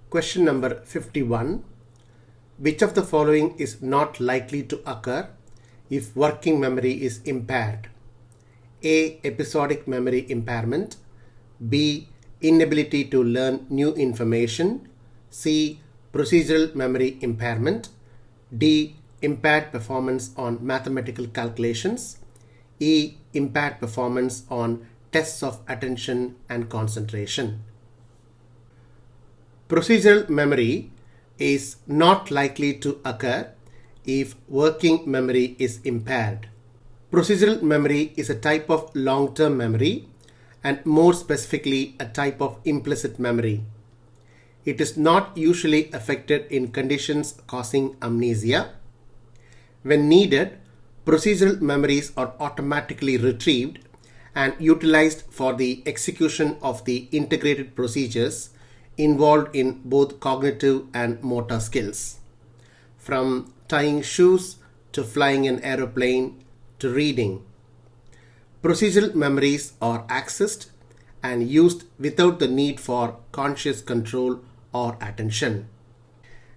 Question number 51. Which of the following is not likely to occur if working memory is impaired? A. Episodic memory impairment. B. Inability to learn new information. C. Procedural memory impairment. D. Impaired performance on mathematical calculations. E. Impaired performance on tests of attention and concentration. Procedural memory is not likely to occur if working memory is impaired. Procedural memory is a type of long-term memory and more specifically a type of implicit memory. It is not usually affected in conditions causing amnesia. When needed, procedural memories are automatically retrieved and utilized for the execution of the integrated procedures involved in both cognitive and motor skills. From tying shoes to flying an aeroplane to reading. Procedural memories are accessed and used without the need for conscious control or attention.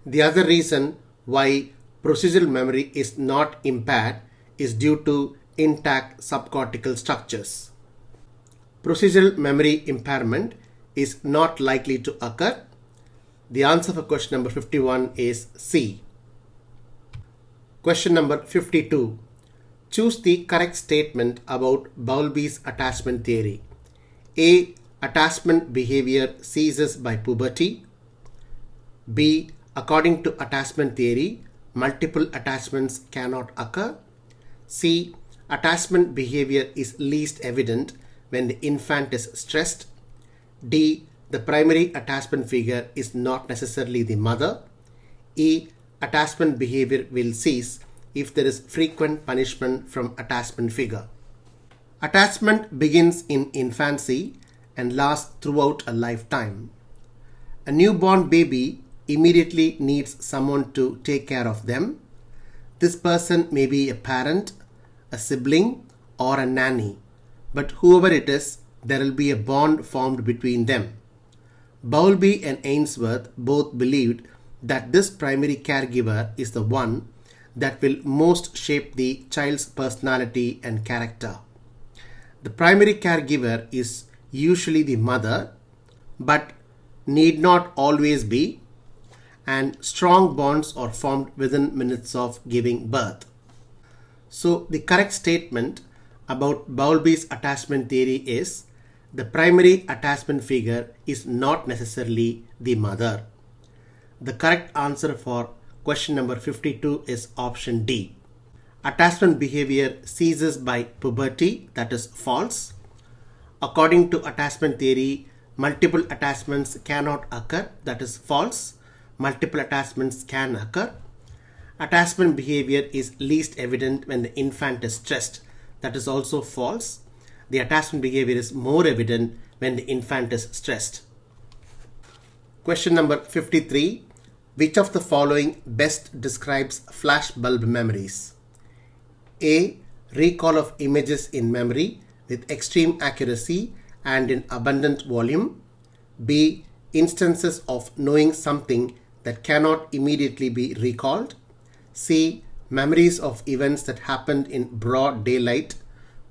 The other reason why procedural memory is not impaired is due to intact subcortical structures. Procedural memory impairment is not likely to occur. The answer for question number 51 is C. Question number 52. Choose the correct statement about Bowlby's attachment theory. A. Attachment behavior ceases by puberty. B. According to attachment theory, multiple attachments cannot occur. C. Attachment behavior is least evident when the infant is stressed. D. The primary attachment figure is not necessarily the mother. E. Attachment behavior will cease if there is frequent punishment from attachment figure. Attachment begins in infancy and lasts throughout a lifetime. A newborn baby immediately needs someone to take care of them. This person may be a parent, a sibling, or a nanny, but whoever it is, there will be a bond formed between them. Bowlby and Ainsworth both believed that this primary caregiver is the one that will most shape the child's personality and character. The primary caregiver is usually the mother, but need not always be, and strong bonds are formed within minutes of giving birth. So the correct statement about Bowlby's attachment theory is the primary attachment figure is not necessarily the mother. The correct answer for question number 52 is option D. Attachment behavior ceases by puberty, that is false. According to attachment theory, multiple attachments cannot occur, that is false. Multiple attachments can occur. Attachment behavior is least evident when the infant is stressed, that is also false. The attachment behavior is more evident when the infant is stressed. Question number 53. Which of the following best describes flashbulb memories? A. Recall of images in memory with extreme accuracy and in abundant volume. B. Instances of knowing something that cannot immediately be recalled. C. Memories of events that happened in broad daylight,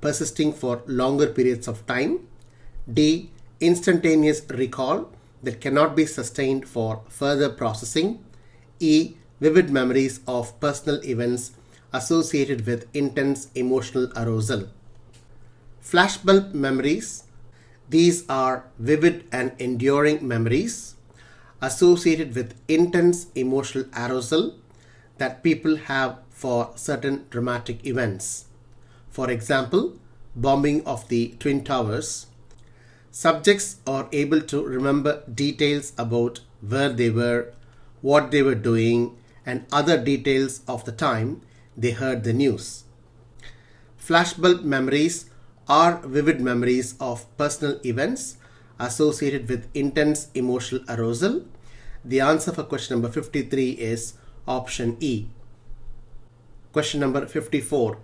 persisting for longer periods of time. D. Instantaneous recall that cannot be sustained for further processing. E. Vivid memories of personal events associated with intense emotional arousal. Flashbulb memories. These are vivid and enduring memories associated with intense emotional arousal that people have for certain dramatic events. For example, bombing of the Twin Towers. Subjects are able to remember details about where they were, what they were doing, and other details of the time they heard the news. Flashbulb memories are vivid memories of personal events associated with intense emotional arousal. The answer for question number 53 is option E. Question number 54.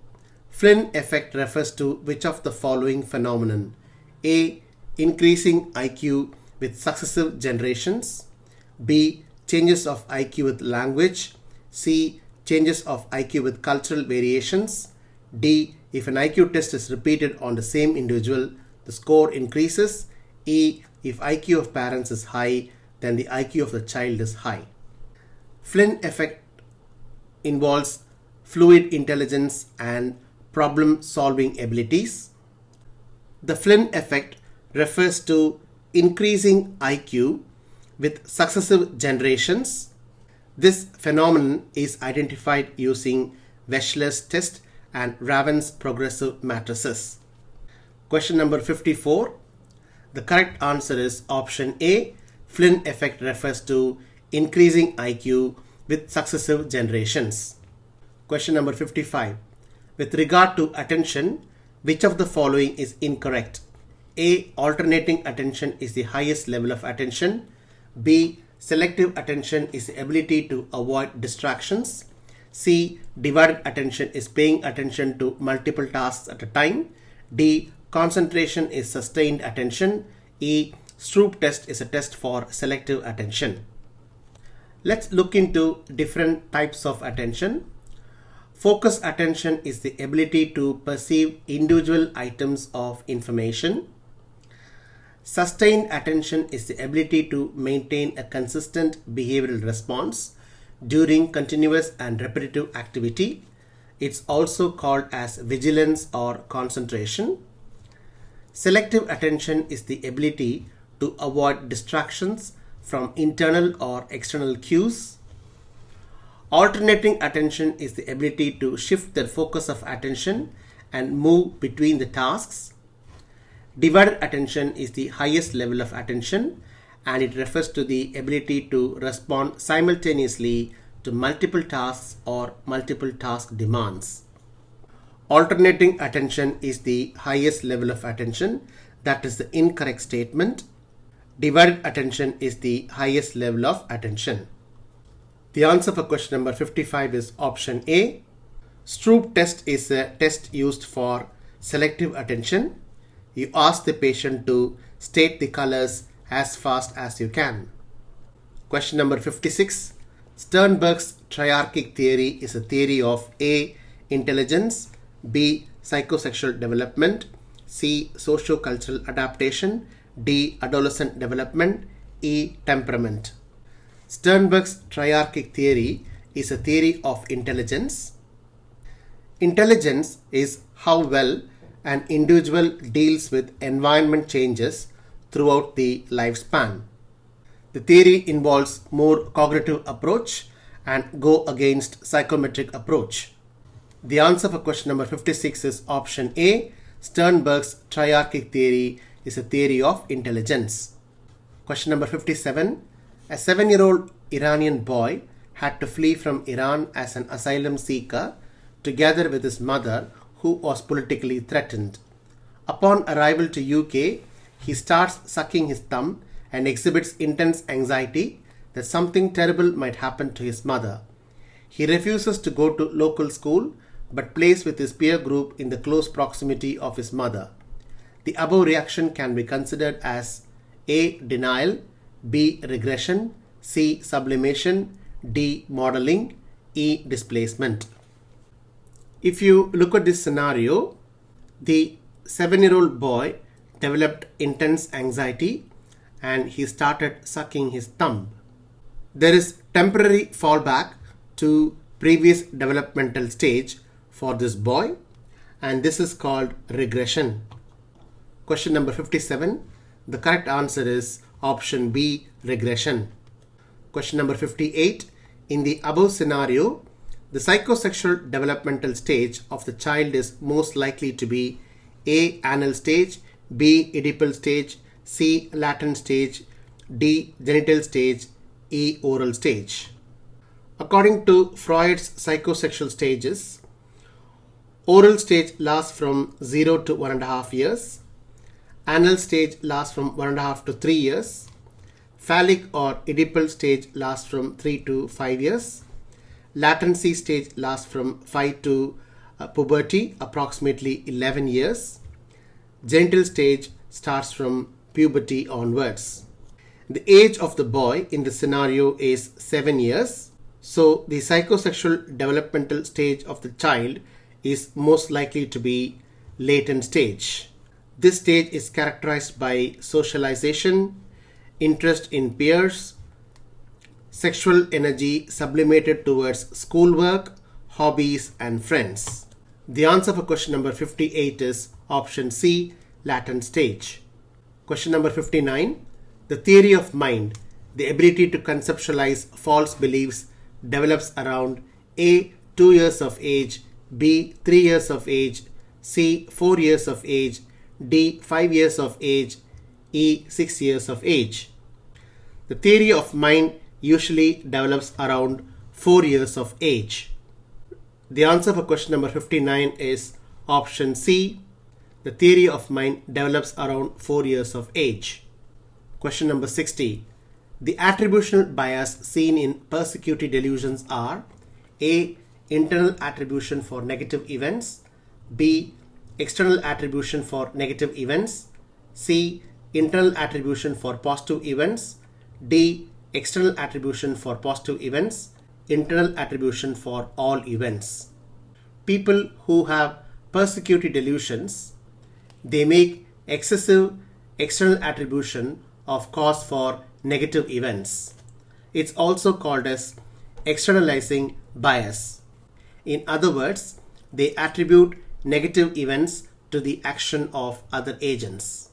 Flynn effect refers to which of the following phenomenon? A. Increasing IQ with successive generations. B. Changes of IQ with language. C. Changes of IQ with cultural variations. D. If an IQ test is repeated on the same individual, the score increases. E. If IQ of parents is high, then the IQ of the child is high. Flynn effect involves fluid intelligence and problem-solving abilities. The Flynn effect refers to increasing IQ with successive generations. This phenomenon is identified using Wechsler's test and Raven's progressive matrices. Question number 54. The correct answer is option A. Flynn effect refers to increasing IQ with successive generations. Question number 55. With regard to attention, which of the following is incorrect? A. Alternating attention is the highest level of attention. B. Selective attention is the ability to avoid distractions. C. Divided attention is paying attention to multiple tasks at a time. D. Concentration is sustained attention. E. Stroop test is a test for selective attention. Let's look into different types of attention. Focus attention is the ability to perceive individual items of information. Sustained attention is the ability to maintain a consistent behavioral response during continuous and repetitive activity. It's also called as vigilance or concentration. Selective attention is the ability to avoid distractions from internal or external cues. Alternating attention is the ability to shift the focus of attention and move between the tasks. Divided attention is the highest level of attention, and it refers to the ability to respond simultaneously to multiple tasks or multiple task demands. Alternating attention is the highest level of attention. That is the incorrect statement. Divided attention is the highest level of attention. The answer for question number 55 is option A. Stroop test is a test used for selective attention. You ask the patient to state the colors as fast as you can. Question number 56. Sternberg's triarchic theory is a theory of A. Intelligence, B. Psychosexual development, C. Socio-cultural adaptation, D. Adolescent development, E. Temperament. Sternberg's triarchic theory is a theory of intelligence. Intelligence is how well an individual deals with environment changes throughout the lifespan. The theory involves more cognitive approach and go against psychometric approach. The answer for question number 56 is option A. Sternberg's triarchic theory is a theory of intelligence. Question number 57. A 7-year-old Iranian boy had to flee from Iran as an asylum seeker together with his mother, who was politically threatened. Upon arrival to UK, he starts sucking his thumb and exhibits intense anxiety that something terrible might happen to his mother. He refuses to go to local school but plays with his peer group in the close proximity of his mother. The above reaction can be considered as A. Denial, B. Regression, C. Sublimation, D. Modeling, E. Displacement. If you look at this scenario, the 7-year-old boy developed intense anxiety and he started sucking his thumb. There is temporary fallback to previous developmental stage for this boy, and this is called regression. Question number 57. The correct answer is option B, regression. Question number 58. In the above scenario, the psychosexual developmental stage of the child is most likely to be A. Anal stage, B. Oedipal stage, C. Latent stage, D. Genital stage, E. Oral stage. According to Freud's psychosexual stages, oral stage lasts from 0 to 1.5 years. Anal stage lasts from 1.5 to 3 years. Phallic or Oedipal stage lasts from 3 to 5 years. Latency stage lasts from 5 to puberty, approximately 11 years. Genital stage starts from puberty onwards. The age of the boy in the scenario is 7 years. So the psychosexual developmental stage of the child is most likely to be latent stage. This stage is characterized by socialization, interest in peers, sexual energy sublimated towards schoolwork, hobbies, and friends. The answer for question number 58 is option C, latent stage. Question number 59. The theory of mind, the ability to conceptualize false beliefs, develops around A. 2 years of age, B. 3 years of age, C. 4 years of age, D. 5 years of age, E. 6 years of age. The theory of mind usually develops around 4 years of age. The answer for question number 59 is option C. The theory of mind develops around 4 years of age. Question number 60. The attributional bias seen in persecutory delusions are A. Internal attribution for negative events, B. External attribution for negative events, C. Internal attribution for positive events, D. External attribution for positive events, internal attribution for all events. People who have persecutory delusions, they make excessive external attribution of cause for negative events. It's also called as externalizing bias. In other words, they attribute negative events to the action of other agents.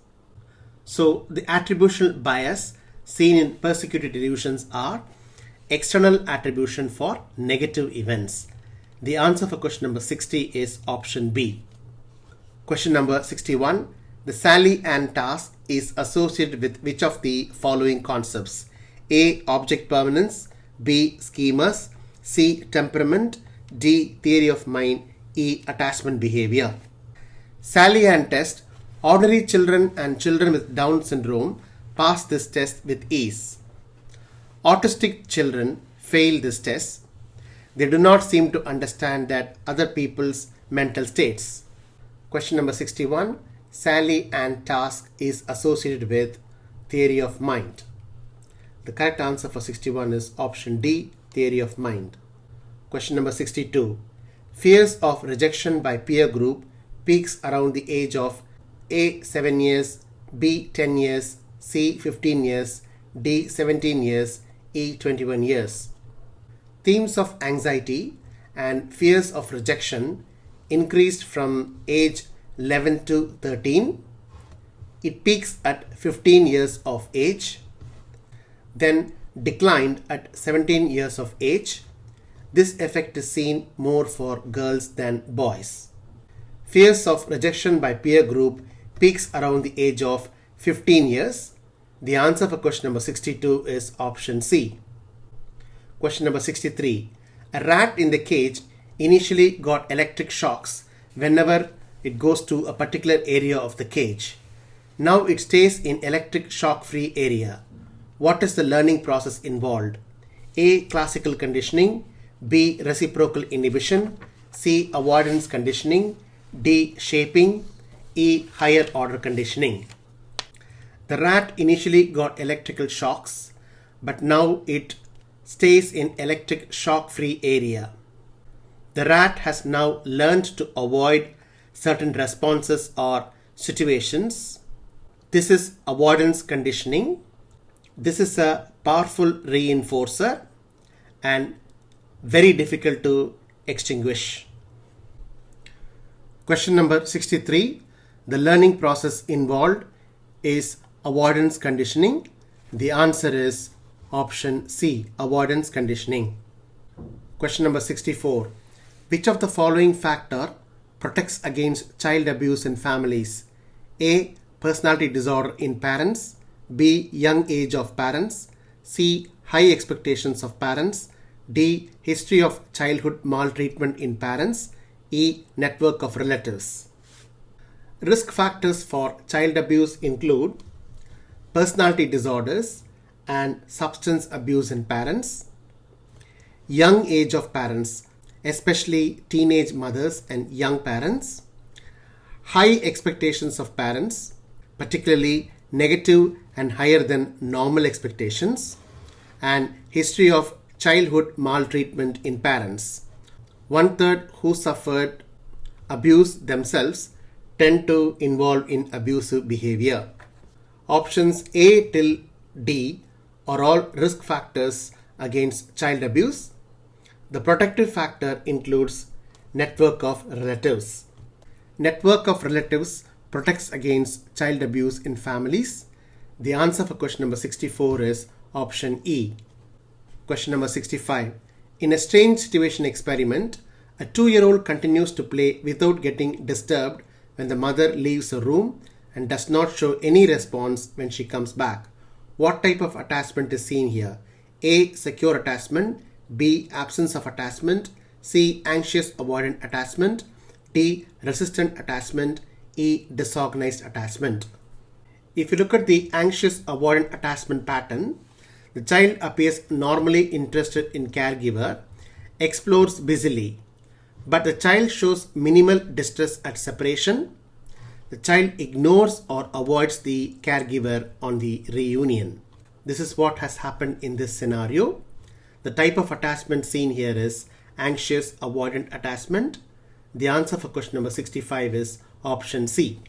So the attributional bias seen in persecutory delusions are external attribution for negative events. The answer for question number 60 is option B. Question number 61. The Sally-Ann task is associated with which of the following concepts? A. Object permanence, B. Schemas, C. Temperament, D. Theory of mind, E. Attachment behavior. Sally-Ann test. Ordinary children and children with Down syndrome pass this test with ease. Autistic children fail this test. They do not seem to understand that other people's mental states. Question number 61. Sally-Ann task is associated with theory of mind. The correct answer for 61 is option D, theory of mind. Question number 62. Fears of rejection by peer group peaks around the age of A. 7 years, B. 10 years, C. 15 years, D. 17 years, E. 21 years. Themes of anxiety and fears of rejection increased from age 11 to 13. It peaks at 15 years of age, then declined at 17 years of age. This effect is seen more for girls than boys. Fears of rejection by peer group peaks around the age of 15 years. The answer for question number 62 is option C. Question number 63. A rat in the cage initially got electric shocks whenever it goes to a particular area of the cage. Now it stays in electric shock-free area. What is the learning process involved? A. Classical conditioning, B. Reciprocal inhibition, C. Avoidance conditioning, D. Shaping, E. Higher order conditioning. The rat initially got electrical shocks, but now it stays in electric shock-free area. The rat has now learned to avoid certain responses or situations. This is avoidance conditioning. This is a powerful reinforcer and very difficult to extinguish. Question number 63. The learning process involved is avoidance conditioning. The answer is option C, avoidance conditioning. Question number 64. Which of the following factor protects against child abuse in families? A. Personality disorder in parents, B. Young age of parents, C. High expectations of parents, D. History of childhood maltreatment in parents, E. Network of relatives. Risk factors for child abuse include personality disorders and substance abuse in parents, young age of parents, especially teenage mothers and young parents, high expectations of parents, particularly negative and higher than normal expectations, and history of childhood maltreatment in parents. One third who suffered abuse themselves tend to involve in abusive behavior. Options A till D are all risk factors against child abuse. The protective factor includes network of relatives. Network of relatives protects against child abuse in families. The answer for question number 64 is option E. Question number 65. In a strange situation experiment, a 2-year-old continues to play without getting disturbed when the mother leaves a room and does not show any response when she comes back. What type of attachment is seen here? A. Secure attachment. B. Absence of attachment. C. Anxious avoidant attachment. D. Resistant attachment. E. Disorganized attachment. If you look at the anxious avoidant attachment pattern, the child appears normally interested in caregiver, explores busily, but the child shows minimal distress at separation. The child ignores or avoids the caregiver on the reunion. This is what has happened in this scenario. The type of attachment seen here is anxious avoidant attachment. The answer for question number 65 is option C.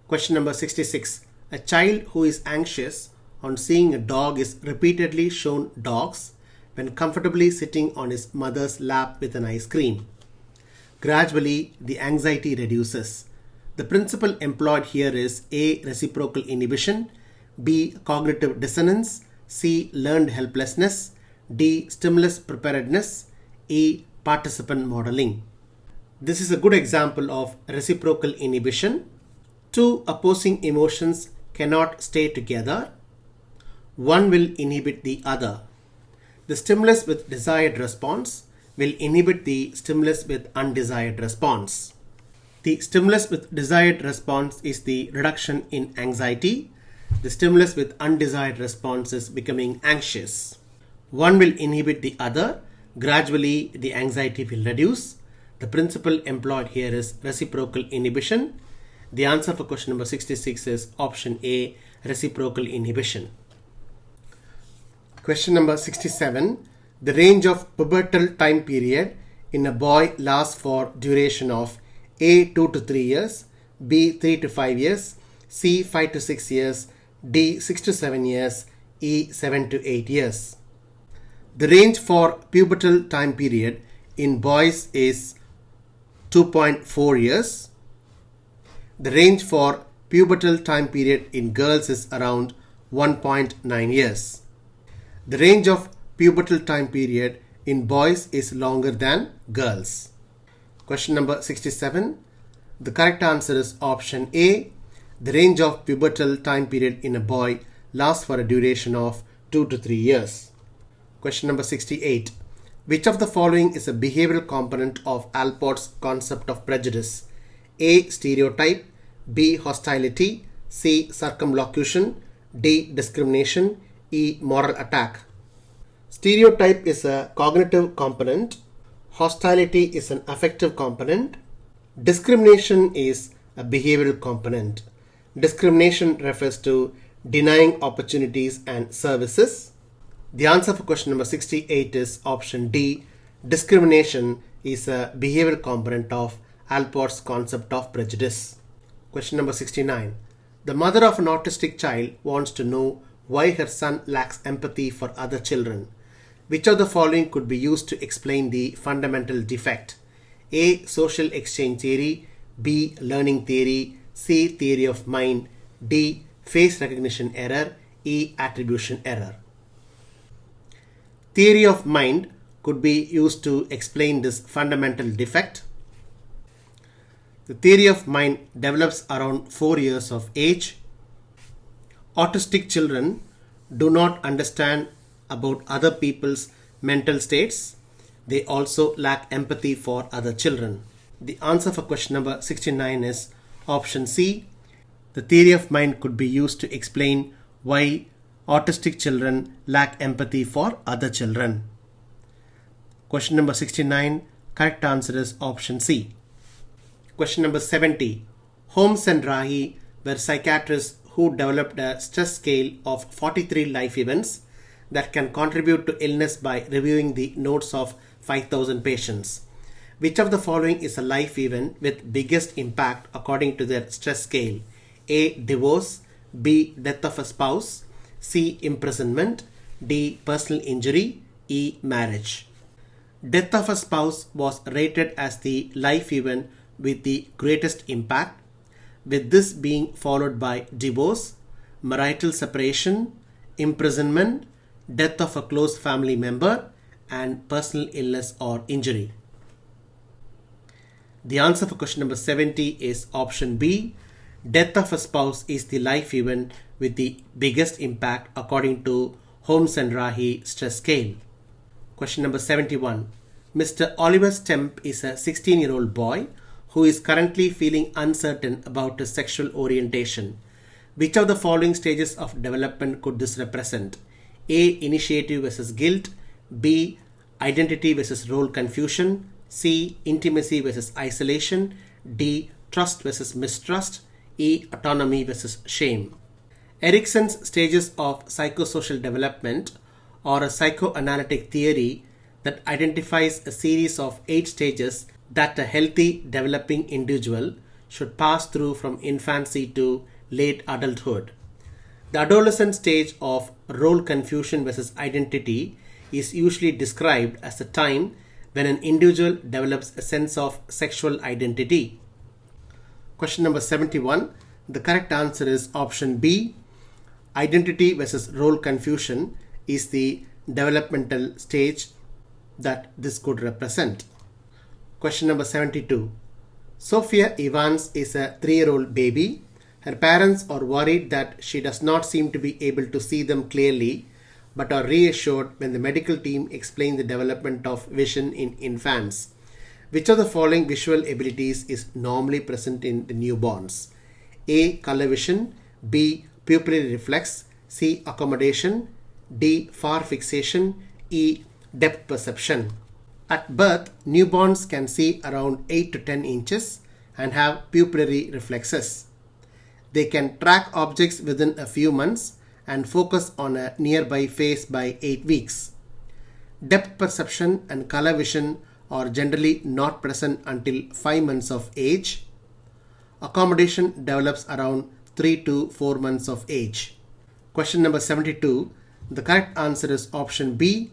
Question number 66. A child who is anxious on seeing a dog is repeatedly shown dogs when comfortably sitting on his mother's lap with an ice cream. Gradually, the anxiety reduces. The principle employed here is A. Reciprocal inhibition, B. Cognitive dissonance, C. Learned helplessness, D. Stimulus preparedness, E. Participant modeling. This is a good example of reciprocal inhibition. Two opposing emotions cannot stay together. One will inhibit the other. The stimulus with desired response will inhibit the stimulus with undesired response. The stimulus with desired response is the reduction in anxiety. The stimulus with undesired response is becoming anxious. One will inhibit the other. Gradually, the anxiety will reduce. The principle employed here is reciprocal inhibition. The answer for question number 66 is option A, reciprocal inhibition. Question number 67. The range of pubertal time period in a boy lasts for duration of A. 2 to 3 years, B. 3 to 5 years, C. 5 to 6 years, D. 6 to 7 years, E. 7 to 8 years. The range for pubertal time period in boys is 2.4 years. The range for pubertal time period in girls is around 1.9 years. The range of pubertal time period in boys is longer than girls. Question number 67. The correct answer is option A. The range of pubertal time period in a boy lasts for a duration of 2 to 3 years. Question number 68. Which of the following is a behavioral component of Alport's concept of prejudice? A. Stereotype, B. Hostility, C. Circumlocution, D. Discrimination, E. Moral attack. Stereotype is a cognitive component. Hostility is an affective component. Discrimination is a behavioral component. Discrimination refers to denying opportunities and services. The answer for question number 68 is option D. Discrimination is a behavioral component of Alport's concept of prejudice. Question number 69. The mother of an autistic child wants to know why her son lacks empathy for other children. Which of the following could be used to explain the fundamental defect? A. Social exchange theory, B. Learning theory, C. Theory of mind, D. Face recognition error, E. Attribution error. Theory of mind could be used to explain this fundamental defect. The theory of mind develops around 4 years of age. Autistic children do not understand about other people's mental states. They also lack empathy for other children. The answer for question number 69 is option C. The theory of mind could be used to explain why autistic children lack empathy for other children. Question number 69, correct answer is option C. Question number 70. Holmes and Rahi were psychiatrists who developed a stress scale of 43 life events that can contribute to illness by reviewing the notes of 5,000 patients. Which of the following is a life event with biggest impact according to their stress scale? A. Divorce, B. Death of a spouse, C. Imprisonment, D. Personal injury, E. Marriage. Death of a spouse was rated as the life event with the greatest impact, with this being followed by divorce, marital separation, imprisonment, death of a close family member, and personal illness or injury. The answer for question number 70 is option B. Death of a spouse is the life event with the biggest impact according to Holmes and Rahe stress scale. Question number 71. Mr. Oliver Stemp is a 16-year-old boy who is currently feeling uncertain about his sexual orientation. Which of the following stages of development could this represent? A. Initiative versus guilt, B. Identity versus role confusion, C. Intimacy versus isolation, D. Trust versus mistrust, E. Autonomy versus shame. Erikson's stages of psychosocial development, or a psychoanalytic theory that identifies a series of 8 stages that a healthy developing individual should pass through from infancy to late adulthood. The adolescent stage of role confusion versus identity is usually described as the time when an individual develops a sense of sexual identity. Question number 71. The correct answer is option B. Identity versus role confusion is the developmental stage that this could represent. Question number 72. Sophia Evans is a 3-year-old baby. Her parents are worried that she does not seem to be able to see them clearly, but are reassured when the medical team explain the development of vision in infants. Which of the following visual abilities is normally present in the newborns? A. Color vision, B. Pupillary reflex, C. Accommodation, D. Far fixation, E. Depth perception. At birth, newborns can see around 8 to 10 inches and have pupillary reflexes. They can track objects within a few months and focus on a nearby face by 8 weeks. Depth perception and color vision are generally not present until 5 months of age. Accommodation develops around 3 to 4 months of age. Question number 72. The correct answer is option B.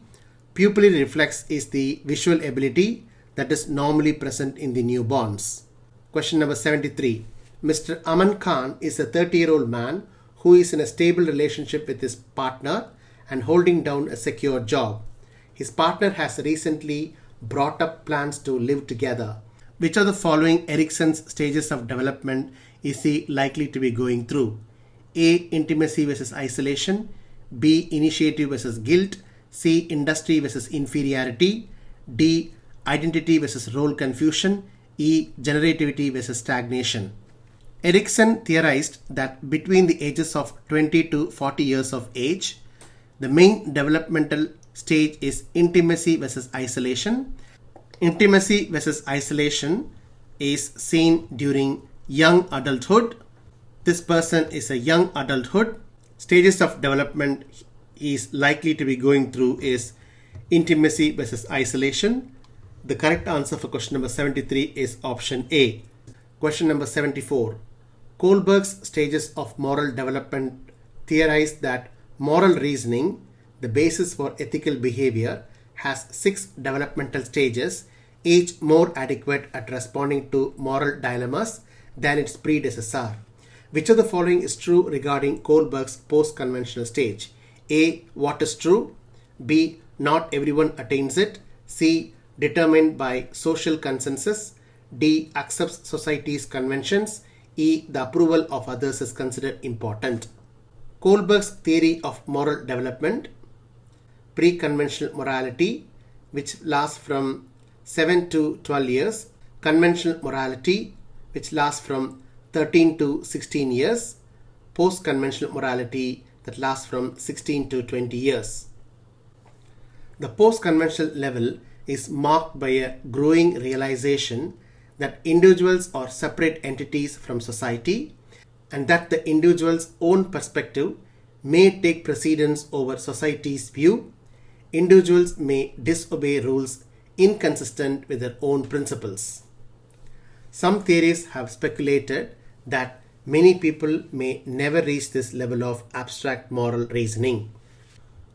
Pupillary reflex is the visual ability that is normally present in the newborns. Question number 73. Mr. Aman Khan is a 30-year-old man who is in a stable relationship with his partner and holding down a secure job. His partner has recently brought up plans to live together. Which of the following Erikson's stages of development is he likely to be going through? A. Intimacy versus isolation, B. Initiative versus guilt, C. Industry versus inferiority, D. Identity versus role confusion, E. Generativity versus stagnation. Erikson theorized that between the ages of 20 to 40 years of age, the main developmental stage is intimacy versus isolation. Intimacy versus isolation is seen during young adulthood. This person is a young adulthood. Stages of development he is likely to be going through is intimacy versus isolation. The correct answer for question number 73 is option A. Question number 74. Kohlberg's stages of moral development theorized that moral reasoning, the basis for ethical behavior, has 6 developmental stages, each more adequate at responding to moral dilemmas than its predecessor. Which of the following is true regarding Kohlberg's post-conventional stage? A. What is true? B. Not everyone attains it. C. Determined by social consensus. D. Accepts society's conventions. E. The approval of others is considered important. Kohlberg's theory of moral development, pre-conventional morality, which lasts from 7 to 12 years, conventional morality, which lasts from 13 to 16 years, post-conventional morality that lasts from 16 to 20 years. The post-conventional level is marked by a growing realization that individuals are separate entities from society and that the individual's own perspective may take precedence over society's view, individuals may disobey rules inconsistent with their own principles. Some theories have speculated that many people may never reach this level of abstract moral reasoning.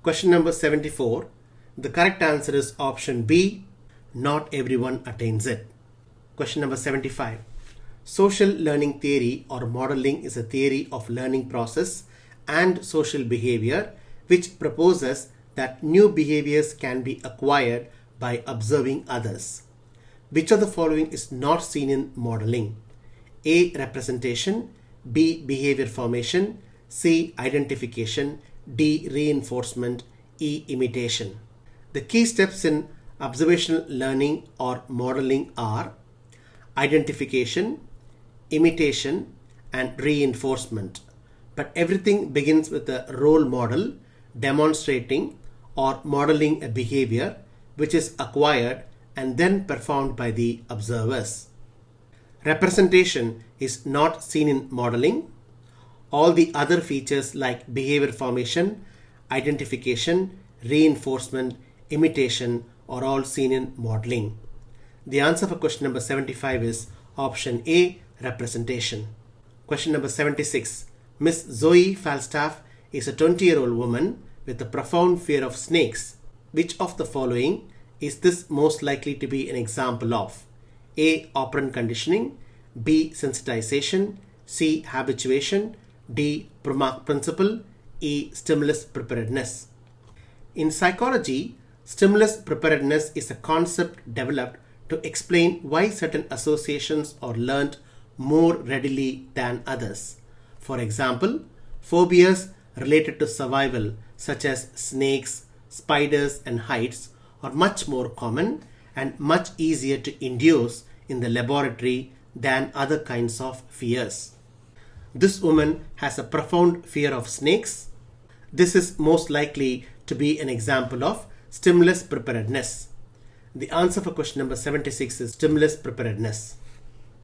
Question number 74. The correct answer is option B. Not everyone attains it. Question number 75. Social learning theory or modeling is a theory of learning process and social behavior which proposes that new behaviors can be acquired by observing others. Which of the following is not seen in modeling? A. Representation, B. Behavior formation, C. Identification, D. Reinforcement, E. Imitation. The key steps in observational learning or modeling are identification, imitation, and reinforcement. But everything begins with a role model demonstrating or modeling a behavior which is acquired and then performed by the observers. Representation is not seen in modeling. All the other features like behavior formation, identification, reinforcement, imitation are all seen in modeling. The answer for question number 75 is option A, representation. Question number 76. Miss Zoe Falstaff is a 20-year-old woman with a profound fear of snakes. Which of the following is this most likely to be an example of? A. Operant conditioning, B. Sensitization, C. Habituation, D. Promark principle, E. Stimulus preparedness. In psychology, stimulus preparedness is a concept developed to explain why certain associations are learned more readily than others. For example, phobias related to survival such as snakes, spiders, and heights are much more common and much easier to induce in the laboratory than other kinds of fears. This woman has a profound fear of snakes. This is most likely to be an example of stimulus preparedness. The answer for question number 76 is stimulus preparedness.